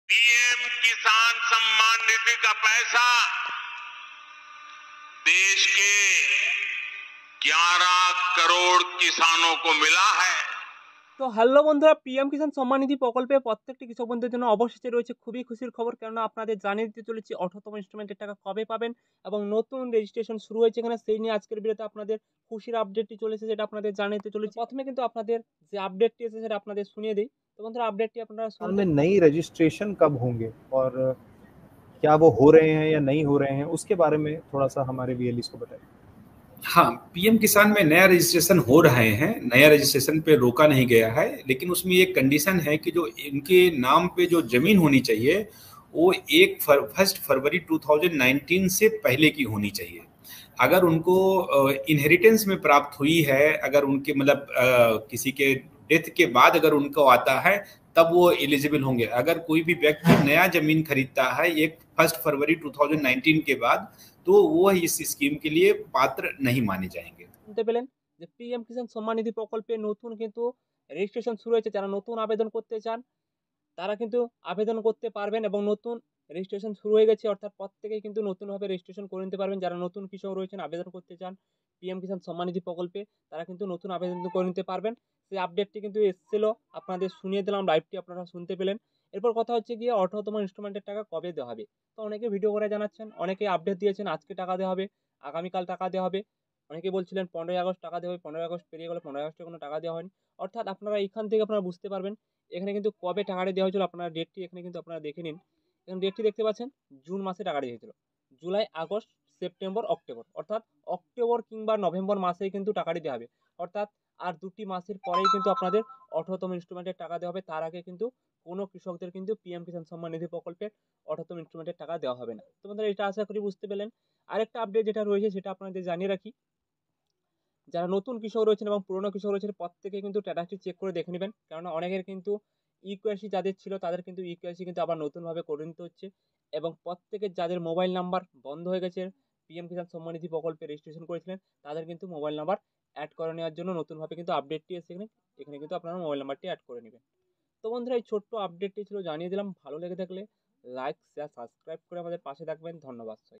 PM किसान सम्मान निधि का पैसा देश के 11 करोड़ किसानों को मिला है। তো হ্যালো বন্ধুরা, পিএম কিষাণ সম্মান নিধি প্রকল্পে প্রত্যেকটি কৃষক বন্ধুদের জন্য অবশেষে রয়েছে খুবই খুশির খবর। কেননা আপনাদের জানিয়ে দিতে চলেছি 18তম ইনস্টলমেন্টের টাকা কবে পাবেন এবং নতুন রেজিস্ট্রেশন শুরু হয়েছে এখানে, সেই নিয়ে আজকের ভিডিওতে আপনাদের খুশির আপডেটটি চলেছে, যেটা আপনাদের জানিয়ে দিতে চলেছি। প্রথমে কিন্তু আপনাদের যে আপডেটটি এসেছে সেটা আপনাদের শুনিয়ে দিই। তো বন্ধুরা, আপডেটটি আপনারা साल শুনতে में नई रजिस्ट्रेशन कब होंगे और क्या वो हो रहे हैं या नहीं हो रहे हैं, उसके बारे में थोड़ा सा हमारे वीएलईस को बताइए। हाँ, पीएम किसान में नया रजिस्ट्रेशन हो रहे हैं। नया रजिस्ट्रेशन पे रोका नहीं गया है, लेकिन उसमें एक कंडीशन है कि जो इनके नाम पे जो जमीन होनी चाहिए वो 1 फरवरी 2019 से पहले की होनी चाहिए। अगर उनको इनहेरिटेंस में प्राप्त हुई है, अगर उनके मतलब किसी के डेथ के बाद अगर उनको आता है तब वो एलिजिबल होंगे। अगर कोई भी व्यक्ति नया जमीन खरीदता है 1 फरवरी 2019 के बाद, तो वो इस स्कीम के लिए पात्र नहीं माने जाएंगे। শুনতে পেলেন যে পিএম কিষাণ সম্মান নিধি প্রকল্পে নতুন কিন্তু রেজিস্ট্রেশন শুরু হয়েছে। যারা নতুন আবেদন করতে চান তারা কিন্তু আবেদন করতে পারবেন এবং নতুন রেজিস্ট্রেশন শুরু হয়ে গেছে, অর্থাৎ প্রত্যেকেই কিন্তু নতুনভাবে রেজিস্ট্রেশন করে নিতে পারবেন। যারা নতুন কৃষক রয়েছেন, আবেদন করতে চান পিএম কিষাণ সম্মান নিধি প্রকল্পে, তারা কিন্তু নতুন আবেদন করে নিতে পারবেন। সেই আপডেটটি কিন্তু এসেছিল, আপনাদের শুনিয়ে দিলাম, লাইভটি আপনারা শুনতে পেলেন। এরপর কথা হচ্ছে গিয়ে 18তম ইনস্টলমেন্টের টাকা কবে দেওয়া হবে। তো অনেকে ভিডিও করে জানাচ্ছেন, অনেকে আপডেট দিয়েছেন আজকে টাকা দেওয়া হবে, আগামীকাল টাকা দেওয়া হবে। অনেকে বলছিলেন 15ই আগস্ট টাকা দেওয়া হবে, 15ই আগস্ট পেরিয়ে গেল, 15ই আগস্টে কোনো টাকা দেওয়া হয়নি। অর্থাৎ আপনারা এখান থেকে আপনারা বুঝতে পারবেন এখানে কিন্তু কবে টাকাটা দেওয়া হয়েছিল। আপনারা ডেটটি এখানে কিন্তু আপনারা দেখে নিন। এখানে ডেটটি দেখতে পাচ্ছেন, জুন মাসে টাকাটা দিয়েছিল। জুলাই, আগস্ট, সেপ্টেম্বর, অক্টোবর, অর্থাৎ অক্টোবর কিংবা নভেম্বর মাসেই কিন্তু টাকাটি দেওয়া হবে। অর্থাৎ আর 2টি মাসের পরেই কিন্তু আপনাদের 18তম ইনস্টলমেন্টের টাকা দেওয়া হবে। তার আগে কিন্তু কোনো কৃষকদের কিন্তু পিএম কিষাণ সম্মান নিধি প্রকল্পের 18তম ইনস্টলমেন্টের টাকা দেওয়া হবে না। তো বন্ধুরা, এটা আশা করি বুঝতে পেলেন। আরেকটা আপডেট যেটা রয়েছে সেটা আপনাদের জানিয়ে রাখি, যারা নতুন কৃষক রয়েছেন এবং পুরনো কৃষক রয়েছেন প্রত্যেকে কিন্তু স্ট্যাটাসটি চেক করে দেখে নেবেন। কেননা অনেকের কিন্তু ইকেওয়াইসি যাদের ছিল তাদের কিন্তু ইকেওয়াইসি কিন্তু আবার নতুনভাবে করে নিতে হচ্ছে, এবং প্রত্যেকের যাদের মোবাইল নাম্বার বন্ধ হয়ে গেছে পিএম কিষাণ সম্মান নিধি প্রকল্পে রেজিস্ট্রেশন করেছিলেন, তাদের কিন্তু মোবাইল নাম্বার অ্যাড করে নেওয়ার জন্য নতুনভাবে কিন্তু আপডেটটি এসে এখানে কিন্তু আপনারা মোবাইল নাম্বারটি অ্যাড করে নেবেন। তো বন্ধুরা, এই ছোট্ট আপডেটটি ছিল, জানিয়ে দিলাম। ভালো লেগে থাকলে লাইক, শেয়ার, সাবস্ক্রাইব করে আমাদের পাশে থাকবেন। ধন্যবাদ।